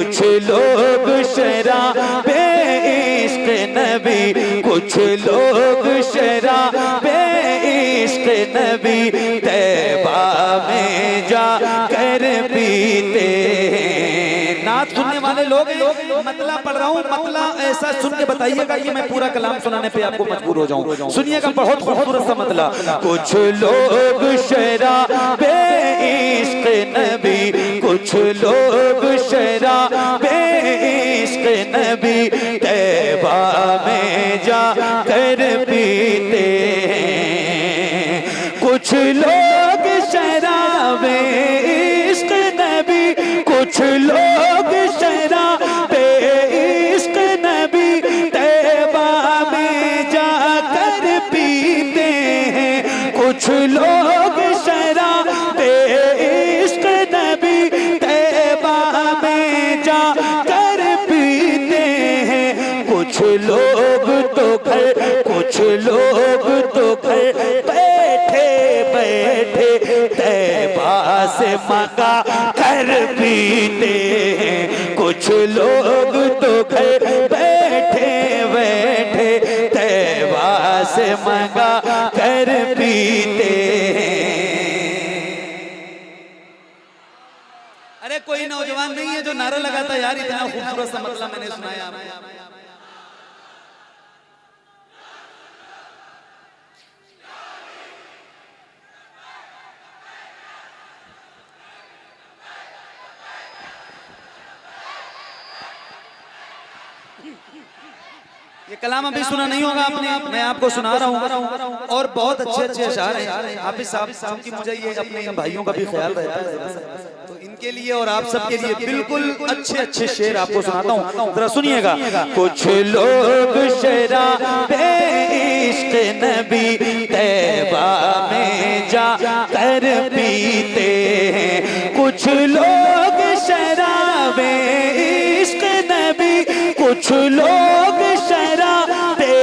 कुछ लोग शराबे इश्क नबी, कुछ लोग शराबे इश्क नबी तैबा में जा कर पीते हैं। नात सुनने वाले लोग मतला पढ़ रहा हूँ, मतला ऐसा सुन के बताइएगा कि मैं पूरा कलाम सुनाने पे आपको मजबूर हो जाऊं। सुनिएगा, बहुत खूबसूरत सा मतला। कुछ लोग शराबे इश्क नबी, कुछ लोग शराबे इश्क नबी तैबा में जा कर पीते हैं। कुछ लोग शराबे इश्क नबी, कुछ लोग शराबे इश्क नबी तैबा में जा कर पीते हैं। कुछ लोग शराबे इश्क नबी तैबा में जा कर पीते हैं। कुछ लोग तो घर, कुछ लोग तो घर बैठे बैठे तैबा से मंगा कर पीते हैं। कुछ लोग तो घर बैठे बैठे तैबा से मंगा कर पीते हैं। अरे कोई नौजवान नहीं है जो नारा लगाता यार इतना खूबसूरत सा मतलब मैंने सुनाया आपको। ये कलाम अभी सुना नहीं होगा आपने, मैं आपको सुना रहा हूँ और बहुत अच्छे अच्छे अशार हैं। हाफिज साहब की मुझे ये अपने भाइयों का भी ख्याल रहता है, तो इनके लिए और आप सबके लिए बिल्कुल अच्छे अच्छे शेर आपको सुनाता हूँ, जरा सुनिएगा। कुछ लोग शराबे इश्क नबी तैबा में जा कर पीते हैं। कुछ लोग शराबे इश्क नबी, कुछ लोग शराबे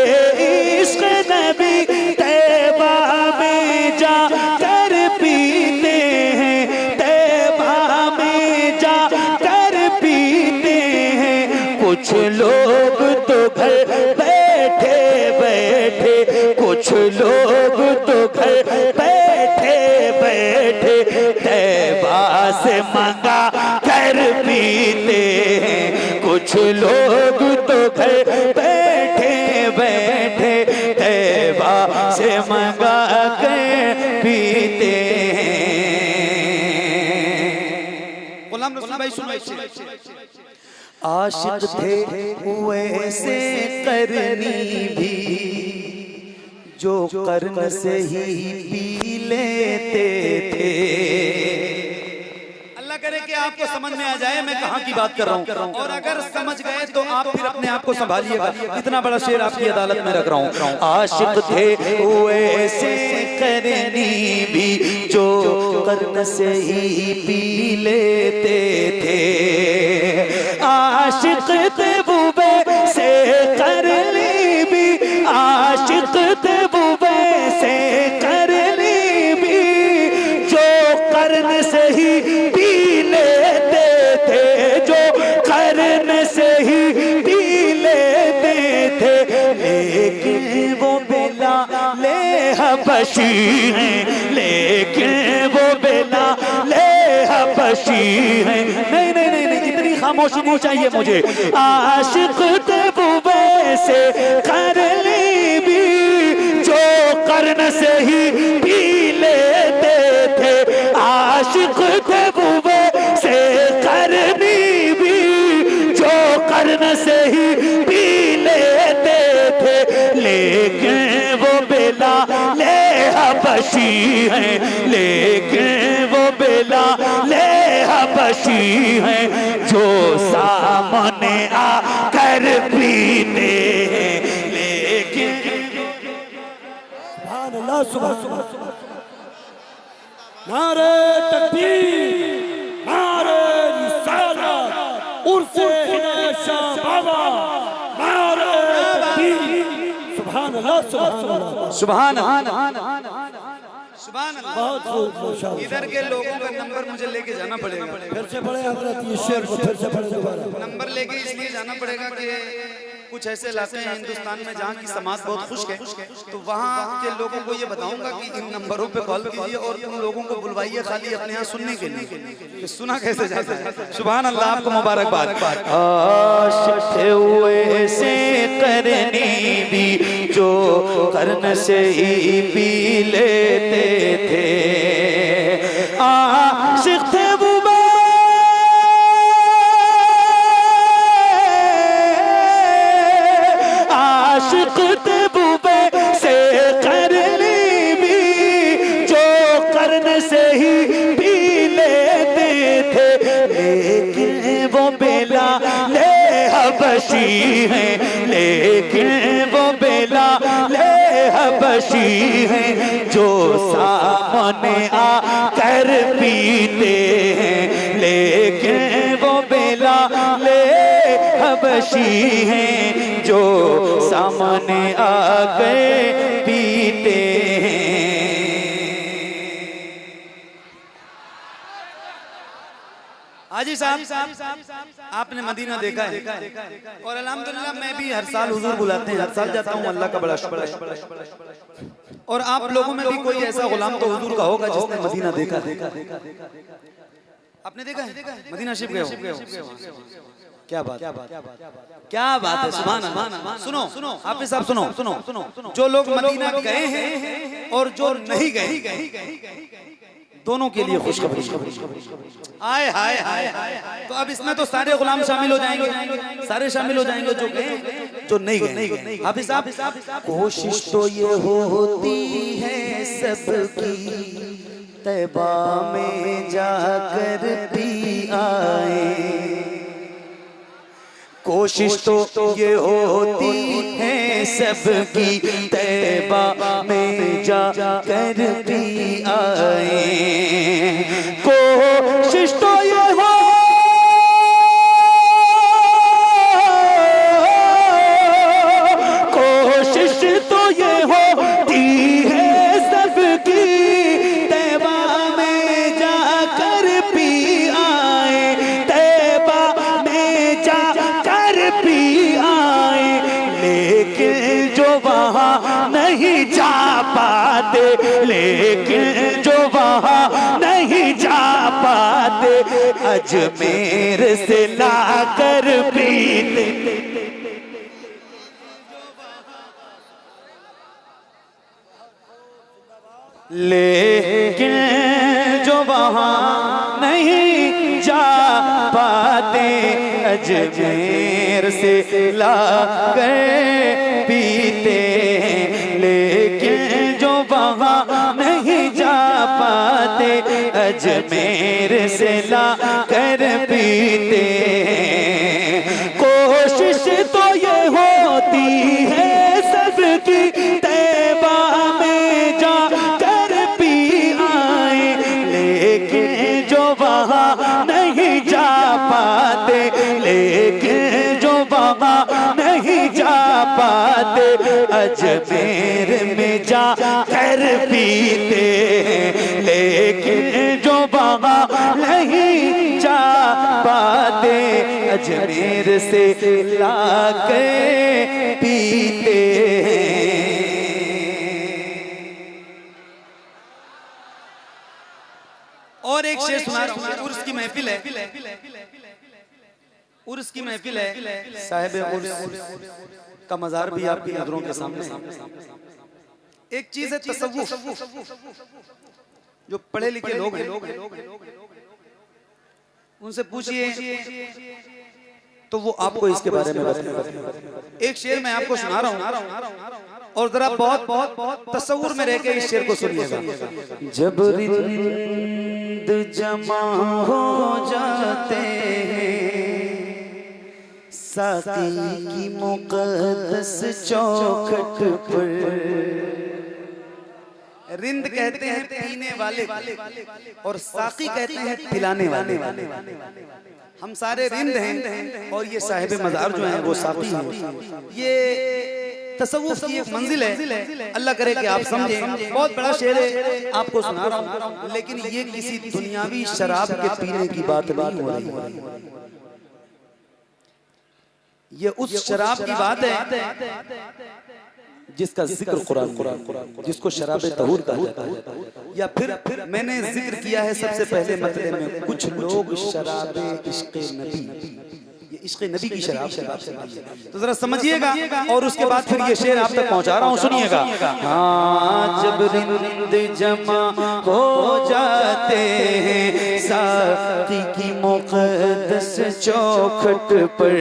इश्क नबी तैबा में जा कर पीते हैं। तैबा में जा कर पीते हैं। कुछ लोग तो घर बैठे बैठे, कुछ लोग तो घर बैठे बैठे तैबा से मंगा कर पीते हैं। कुछ लोग तो घर बैठे बैठे तैबा से मंगा कर पीते हैं। गुलाम रसूल भाई सुनो। आशिक थे वैसे करनी भी जो कर्म से ही पी लेते थे। करे कि आपको समझ में आ जाए मैं कहाँ की बात कर रहा हूँ, और अगर समझ गए तो आप फिर अपने आप को संभालिएगा। इतना बड़ा शेर आपकी अदालत में रख रहा हूँ। आशिक थे वैसे करनी भी जो कर्म से ही पी लेते थे। आशिक थे वैसे करनी भी, आशिक थे वैसे करनी भी जो कर्म से ही से ही पी लेते थे। लेकिन वो बिलाल हबशी हैं, लेकिन वो बिलाल हबशी हैं। नहीं नहीं नहीं नहीं, इतनी खामोशी नहीं चाहिए मुझे। आशिक थे वो वैसे करनी भी जो कर्न से ही पी लेते थे। आशिक थे वो वैसे करनी कर्न से ही पी लेते थे। लेकिन वो बिलाल हबशी हैं, लेकिन वो बिलाल हबशी हैं जो सामने आकर पीते हैं। लेकिन सुभान अल्लाह, सुभान अल्लाह, नारे तकबीर, नारे रिसालत, उर्फ़े सुभान अल्लाह, सुभान अल्लाह। इधर के लोगों का नंबर मुझे लेके जाना पड़ेगा। फिर से पढ़े हज़रत, ये शेर को फिर से पढ़े दोबारा। लेके इसलिए जाना पड़ेगा कि कुछ ऐसे इलाके हैं हिंदुस्तान में जहाँ की समाज बहुत खुश्क है, तो वहाँ के लोगों को ये बताऊंगा कि इन नंबरों पे कॉल कीजिए और उन लोगों को बुलवाइए खाली अपने यहाँ सुनने के लिए कि सुना कैसे जाता है। सुभान अल्लाह, आपको मुबारकबाद। आशिक़ हुए से करनी भी जो कर्न से ही पी लेते थे, आशिक़ थे वो से ही पी लेते थे, लेकिन वो बिलाल हबशी हैं, लेकिन वो बिलाल हबशी हैं जो सामने आकर पीते हैं, लेकिन वो बिलाल हबशी हैं जो सामने आकर पीते हैं। हाजी साहब, आपने मदीना देखा है और अल्हम्दुलिल्लाह मैं भी हर साल हुजूर बुलाते हैं, हर साल जाता हूँ, अल्लाह का बड़ा शुक्र है। और आप लोगों में भी कोई ऐसा गुलाम तो हुजूर का होगा जिसने मदीना देखा। आपने देखा है? मदीना शरीफ गए हो? क्या बात, क्या बात है, सुभान अल्लाह। सुनो आप साहब, सुनो, जो लोग मदीना गए हैं और जो नहीं गए दोनों के लिए खुशखबरी। आए हाय हाय, तो अब इसमें तो सारे गुलाम शामिल हो जाएंगे, सारे शामिल हो जाएंगे जो गए जो नहीं गए। हाफिज साहब, कोशिश तो ये होती है सबकी तैबा में जाकर भी आए, कोशिश तो ये होती है सबकी तैबा में जाकर भी आए, कोशिश तो ये हो कोशिश तो ये होती है सबकी तैबा में जाकर भी आए, तैबा में जाकर भी आए, लेकिन जो वहाँ नहीं जा पाते, लेकिन जो वहाँ नहीं जा पाते, अजमेर से लाकर पीते, लेकिन जो वहाँ नहीं जा पाते, अजमेर से लाकर पीते, लेकिन जो वहाँ नहीं जा पाते, अजमेर से लाकर पीते। कोशिश तो ये होती है सबकी तैबा में जाकर भी आए, लेकिन जो वहाँ नहीं जा पाते, लेकिन जो वहाँ नहीं जा पाते, अजमेर में जाकर पीते, लेकिन जो वहाँ नहीं जा पाते, अजमेर से लाकर पीते। और एक शेर सुना रहा हूँ। उर्स की महफिल है, उर्स की महफिल है, साहिब उर्स का मजार भी आपकी नजरों के सामने है। एक चीज है तसव्वुफ, जो पढ़े लिखे लोग हैं उनसे पूछिए तो वो आपको इसके बारे में बताएंगे। एक शेर मैं आपको सुना रहा हूँ और जरा बहुत तसव्वुर में रह के इस शेर को सुनिएगा। जब रिंद जमा हो जाते हैं साकी की मुक़द्दस चौखट पर, रिंद कहते हैं पीने वाले और साकी कहते हैं पिलाने वाले। हम सारे रिंद हैं और ये साहिब मज़ार जो हैं वो साकी हैं। ये तसव्वुफ की एक मंजिल है, अल्लाह करे कि आप समझें। बहुत बड़ा शेर है, आपको सुना रहा हूँ, लेकिन ये किसी दुनियावी शराब के पीने की बात नहीं हो रही। ये उस शराब की बात है जिसका जिक्र कुरान जिसको शराब तहूर कहा जाता है। या फिर मैंने जिक्र किया है सबसे पहले मतले में, कुछ लोग शराब इश्क़े नबी, ये इश्क़े नबी की शराब से बात है, तो जरा समझिएगा। और उसके बाद फिर ये शेर आप तक पहुंचा रहा हूं, सुनिएगा। हाँ जब रिंद जमा हो जाते हैं साकी की मुक़द्दस चौखट पर,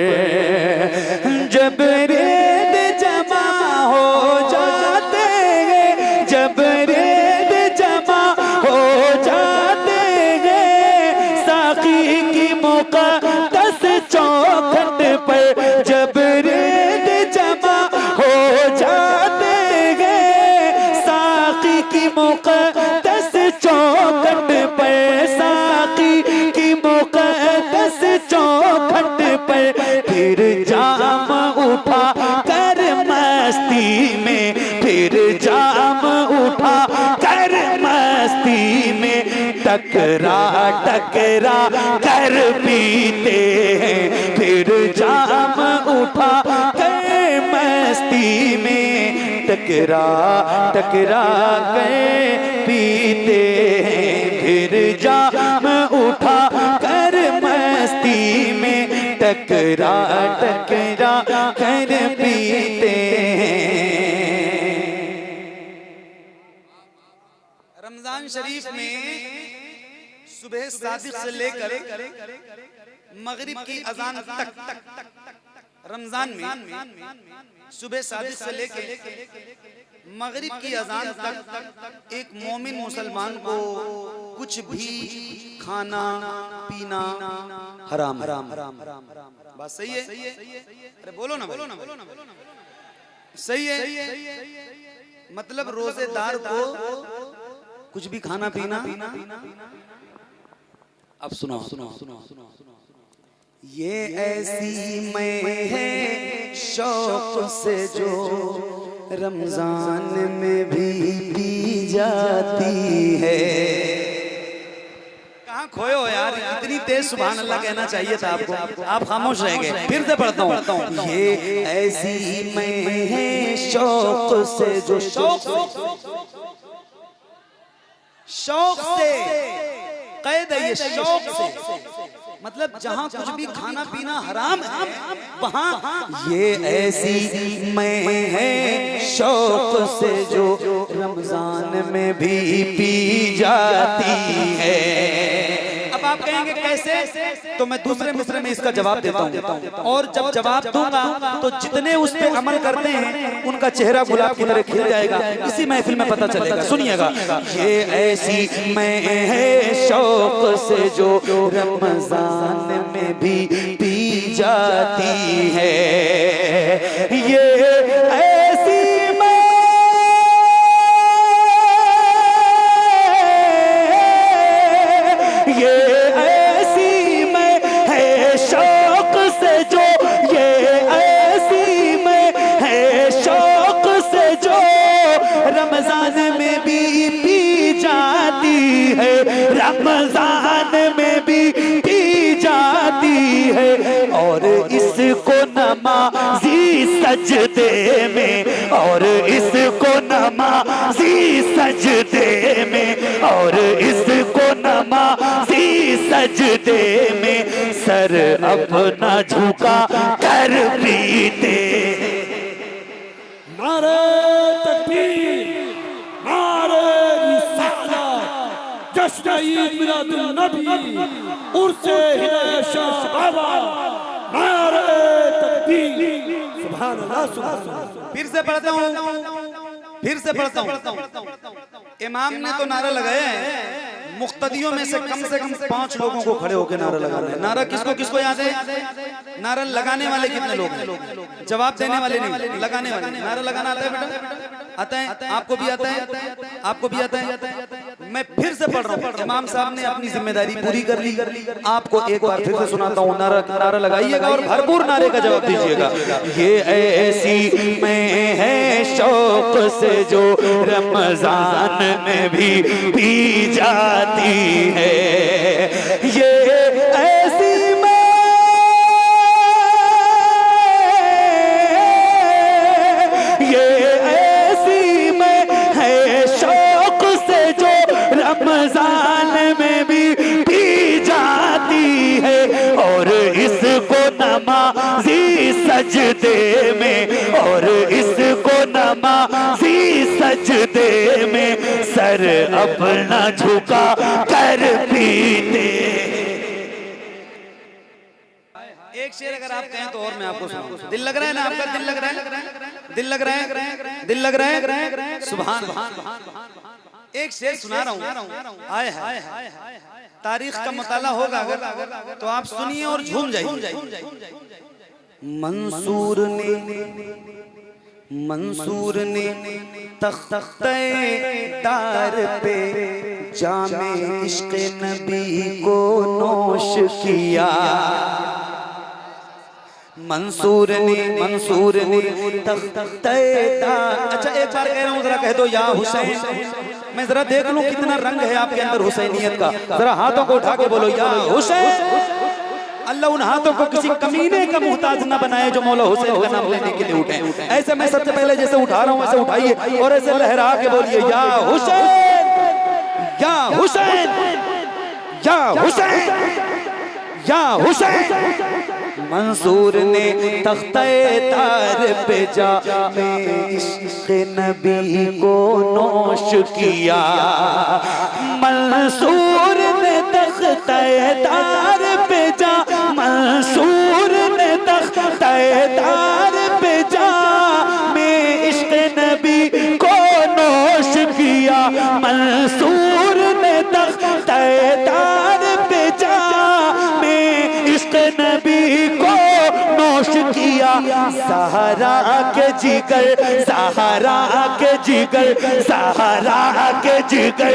जब रिंद जमा हो जाते हैं, जब रिंद जमा हो जाते हैं साकी की मुक़द्दस चौखट पर, जब रिंद जमा हो जाते हैं साकी की मुक़द्दस चौखट पर, साकी की मुक़द्दस चौखट पर, फिर जाम उठा कर मस्ती में, फिर जाम उठा कर मस्ती में, टकरा टकरा कर पीते हैं, फिर जाम उठा कर मस्ती में, टकरा टकरा कर पीते हैं, फिर जाम उठा कर मस्ती में, टकरा टकरा कर पीते हैं। रमजान शरीफ में सुबह सादिक से लेकर मगरिब की अजान तक, रमजान में सुबह सादिक से लेकर मगरिब की अजान तक एक मोमिन मुसलमान को कुछ भी खाना पीना हराम। बात सही है? अरे बोलो ना, बोलो ना, सही है। मतलब रोजेदार को कुछ भी खाना पीना। अब सुनो, ये ऐसी मैं है शौक से जो रमजान में भी पी जाती है। कहाँ खोए हो यार, इतनी तेज सुभान अल्लाह कहना चाहिए था आपको, आप खामोश रह गए। फिर से पढ़ता हूँ, ये ऐसी मैं है शौक से जो, शौक से कैद है, ये शौक से मतलब जहाँ कुछ भी खाना पीना हराम है वहाँ। ये ऐसी मैं है शौक से जो रमजान में भी पी जाती है। अब आप कहेंगे कैसे, तो मैं दूसरे मिसरे में इसका जवाब देता हूँ, और जब जवाब दूंगा तो जितने उस पे अमल करते हैं उनका चेहरा गुलाब की तरह खिल जाएगा, इसी महफिल में पता चलेगा। सुनिएगा, ये ऐसी मैं है शौक से जो रमजान में भी पी जाती है। ये ऐसी रमजान में भी पी जाती है, रमजान में भी पी जाती है। और इसको नमाजी सजदे में, और इसको नमाजी सजदे में, और इसको नमाजी सजदे में सर अपना झुका कर पीते। नारे तकबीर, नारे रिसालत, जश्न ईद मिलादुन नबी, उर्से हिदायत शाह बाबा, नारे तकबीर, सुभान अल्लाह, सुभान अल्लाह। फिर से पढ़ता हूँ। इमाम ने तो नारा लगाया है, मुक्तदियों में से कम 5 लोगों को खड़े होकर नारा लगाना है। नारा किसको किसको याद है? नारा लगाने वाले कितने लोग हैं? जवाब देने वाले नहीं, लगाने वाले। नारा लगाना आता है बेटा? आता है? आपको भी आता है? आपको भी आता है? मैं फिर से पढ़ रहा हूँ, इमाम साहब ने अपनी जिम्मेदारी पूरी कर ली। आपको एक बार फिर से सुनाता हूँ, नारा लगाइएगा और भरपूर नारे का जवाब दीजिएगा। ये ऐसी मैं है शौक से जो रमजान में भी पी जाती है। ये ऐसी मैं नमाजी सजदे में, और इसको नमाजी सजदे में सर अपना झुका कर पीते। एक शेर अगर आप कहें तो और मैं आपको सुनाऊं। दिल लग रहा है ना आपका? दिल लग रहा है? दिल लग रहा है? दिल लग रहा है? सुभान अल्लाह। एक शेर सुना रहा हूँ, आए हाय तारीख का मुताला होगा अगर तो आप सुनिए और झूम जाइए। मंसूर ने तख्ते तार पे जामे इश्क नबी को नोश किया। मंसूर ने तख्ते तार। अच्छा एक बार कह रहा हूँ, जरा कह दो या हुसैन। मैं जरा देख लूं कितना रंग है आपके अंदर हुसैनियत का। जरा हाथों को उठा के बोलो या हुसैन। अल्लाह उन हाथों को किसी कमीने का मुहताज न बनाए जो मौला हुसैन का नाम लेने के लिए उठे। ऐसे मैं सबसे पहले जैसे उठा रहा हूँ ऐसे उठाइए और ऐसे लहरा के बोलिए या हुसैन, या हुसैन, या हुसैन, या हुसैन। मंसूर ने तख्ते तार पे जामे इश्क नबी को नोश किया। मंसूर ने तख्ते तार पे जा, मंसूर ने तख्ते तार पे जामे इश्क नबी को नोश किया। मंसूर ने तख्ते तार पे जामे इश्क नबी को नोश किया। सहारा के जिगर, सहारा के जिगर, सहारा के जिगर,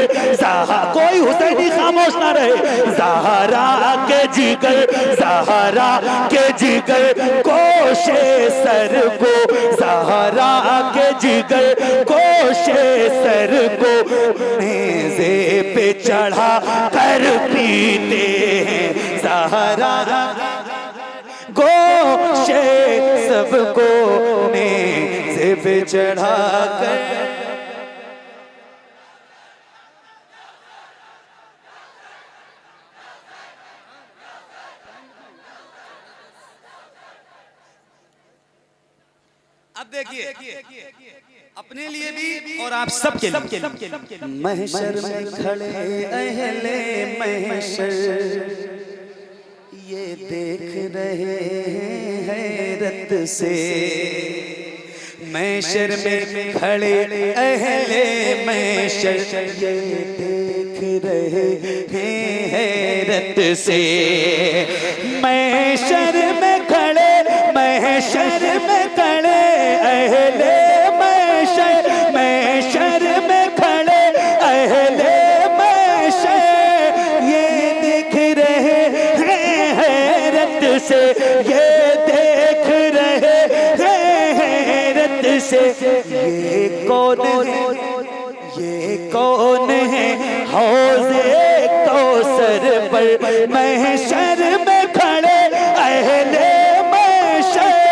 कोई हुसैनी खामोश ना रहे। सहारा के जिगर, सहारा के जिगर कोशे सर को, सहारा के जिगर कोशे सर को नेज़े पे चढ़ा कर पीते हैं। सहारा गोशे सबको नेज़े पे चढ़ा कर। अब देखिए अपने लिए भी और आप सबके लिए। महशर में खड़े अहले महशर ये देख रहे हैं हैरत से। महशर में खड़े अहले महशर ये देख रहे हैं हैरत से। महशर में खड़े, महशर में खड़े अहले महशर, महशर में खड़े अहले महशर ये देख रहे हैं हैरत से, ये देख रहे हैं हैरत से। ये कौन है, ये कौन है हौज़े कौसर पर महशर में खड़े अहले महशर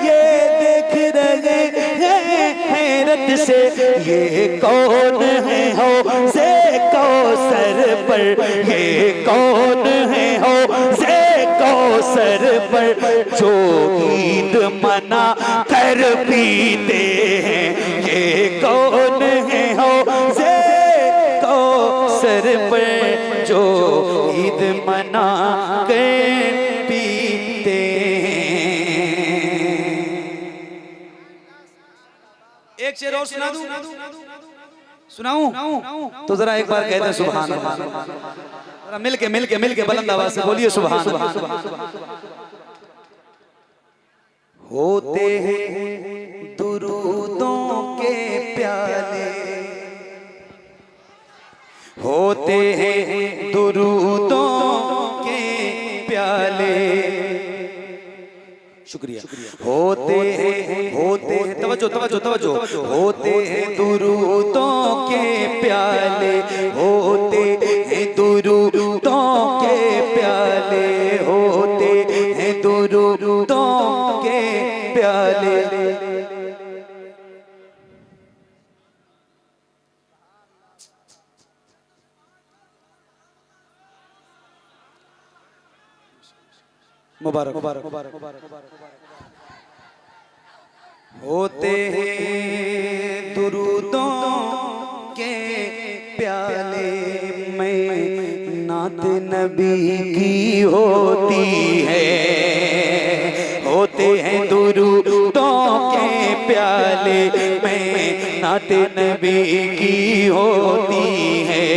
ये देख रहे हैं हैरत से। ये कौन है हौज़े कौसर पर, ये कौन है हौज़े कौसर पर जो ईद मना कर पीते हैं। ये कौन है हौज़े कौसर पर जो ईद मना कर पीते हैं। एक शेर और सुना दूं? सुनाऊं? तो जरा एक बार कहते हैं सुभान अल्लाह। जरा मिलके बुलंद आवाज से बोलिए सुभान अल्लाह। होते हैं दुरूदों के प्याले, होते हैं दुरूदों के प्याले। शुक्रिया। होते हैं तवज्जो तवज्जो तवज्जो। होते हैं दुरूदों के प्याले, होते हैं दुरूदों के प्याले, होते हैं दुरूदों के प्याले। मुबारक। होते हैं दुरूदों के प्याले में नात नबी की होती है। होते हैं दुरूदों के प्याले में नात नबी की होती है।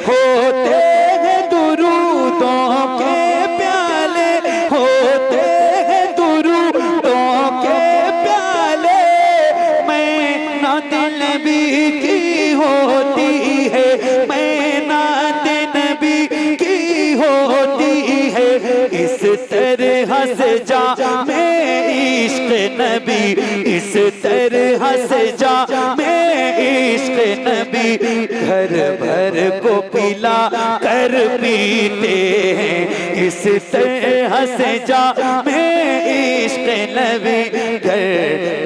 होते हैं दुरूदों के प्याले, होते हैं दुरूदों के प्याले में नात नबी की होती है। मैं नात नबी की होती है। इस तरह से जा मैं इश्क नबी, इस तरह से जा मैं इश्क नबी घर भर को पिला कर पीते हैं। इस तरह से जा मैं इश्क नबी घर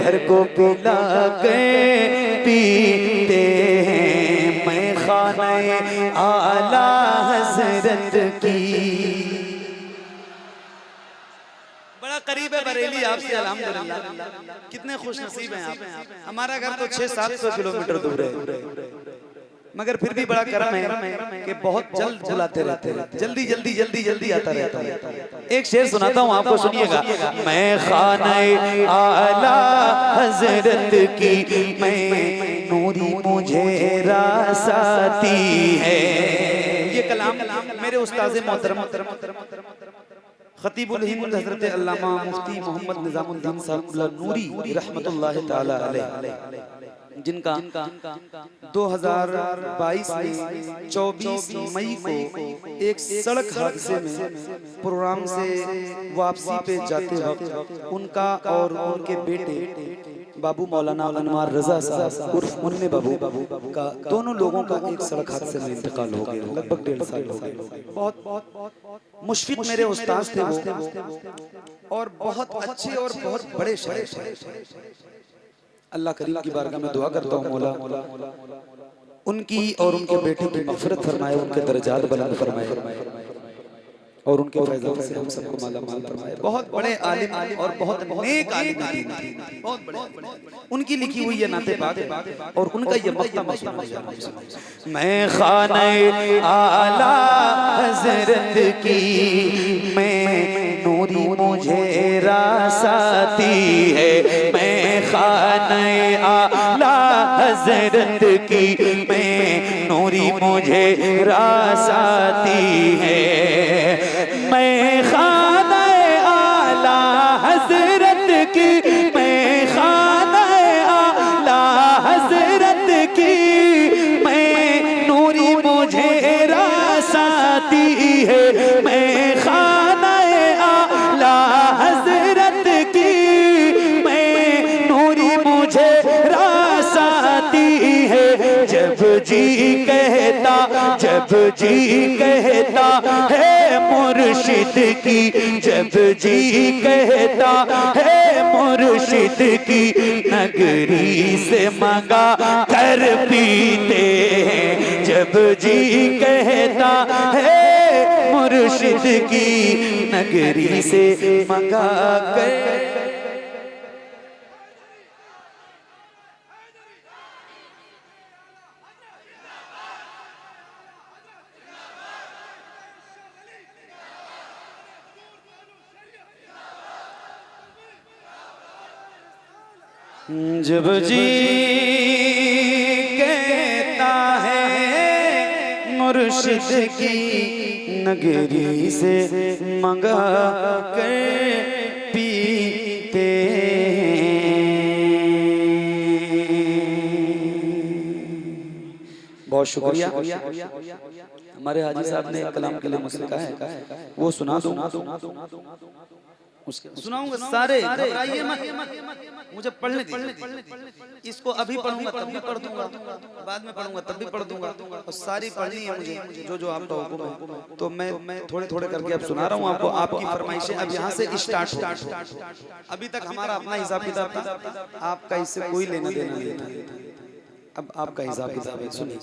भर को पिला कर पीते हैं। मैं खाने आला हज़रत की बड़ा करीब है बरेली आपसे, अल्हम्दुलिल्लाह। कितने खुश नसीब हैं आप। हमारा घर तो 600-700 किलोमीटर दूर है, मगर फिर भी बड़ा करम है कि बहुत जल्द बुलाते रहते हैं, जल्दी जल्दी जल्दी जल्दी आता रहता है। एक शेर सुनाता हूँ आपको, सुनिएगा। मैं खाने आला हज़रत की मैं नूरी मुझे रास आती है। ये कलाम मेरे उस्ताज़ मोहतरम खतीबुल हिंद हज़रत अल्लामा मुफ्ती मोहम्मद निज़ामुद्दीन साहब नूरी रहमतुल्लाह ताला अलैह, जिनका 2022 में 24 मई को एक सड़क हादसे में प्रोग्राम से वापसी पे जाते वक्त उनका और उनके बेटे बाबू मौलाना अनवार रजा साहब उर्फ मुन्ने बाबू का, दोनों लोगों का एक सड़क हादसे में इंतकाल हो गया। लगभग 1.5 साल हो गए। बहुत मुशफिक मेरे उस्ताद थे वो, और बहुत अच्छे और बहुत बड़े शायर। अल्लाह करीम की बारगाह में दुआ करता हूँ मौला उनकी और उनके बेटे की मग़फ़िरत फरमाए, उनके दर्जात बुलंद फरमाए और उनके फैज़ान से हम सबको माला माल फरमाए। बहुत बड़े आलिम और बहुत नेक आलिम थे, बहुत बड़े। उनकी लिखी हुई ये नाते पाक और उनका ये मक्ता मसला। मैं खाने आला हज़रत की मैं नूरी मुझे रास आती है। मैं खाने आला हज़रत की मैं नूरी मुझे रास आती है। मैं खाने आला हज़रत की मैं खाने आला हज़रत की मैं नूरी मुझे रास आती है। मैं खाने आला हज़रत की मैं नूरी मुझे रास आती है। जब जी कहता, जब जी कहता है मुर्शिद की, जब जी कहता है मुर्शिद की नगरी से मंगा कर पीते हैं। जब जी कहता है मुर्शिद की नगरी से मंगा कर। जब जी कहता है मुर्शिद की नगरी से मंगा कर पीते बहुत शुक्रिया। हमारे हाजी साहब ने कलाम के लिए मुझसे कहा है वो सुना दूं, सुनाऊंगा सारे, घबराइए मत, मुझे पढ़ने दीजिए। इसको अभी पढ़ूंगा तब भी पढ़ दूंगा, बाद में पढ़ूंगा तब भी पढ़ दूंगा, और सारी पढ़नी है मुझे जो जो आपका हुक्म है। तो मैं थोड़े थोड़े करके अब सुना रहा हूँ आपको। आपकी फरमाइशें अब यहाँ से स्टार्ट हो। अभी तक हमारा अपना हिसाब किताब था, आपका इससे कोई लेना देना नहीं था, अब आपका हिसाब किताब है। सुनिए।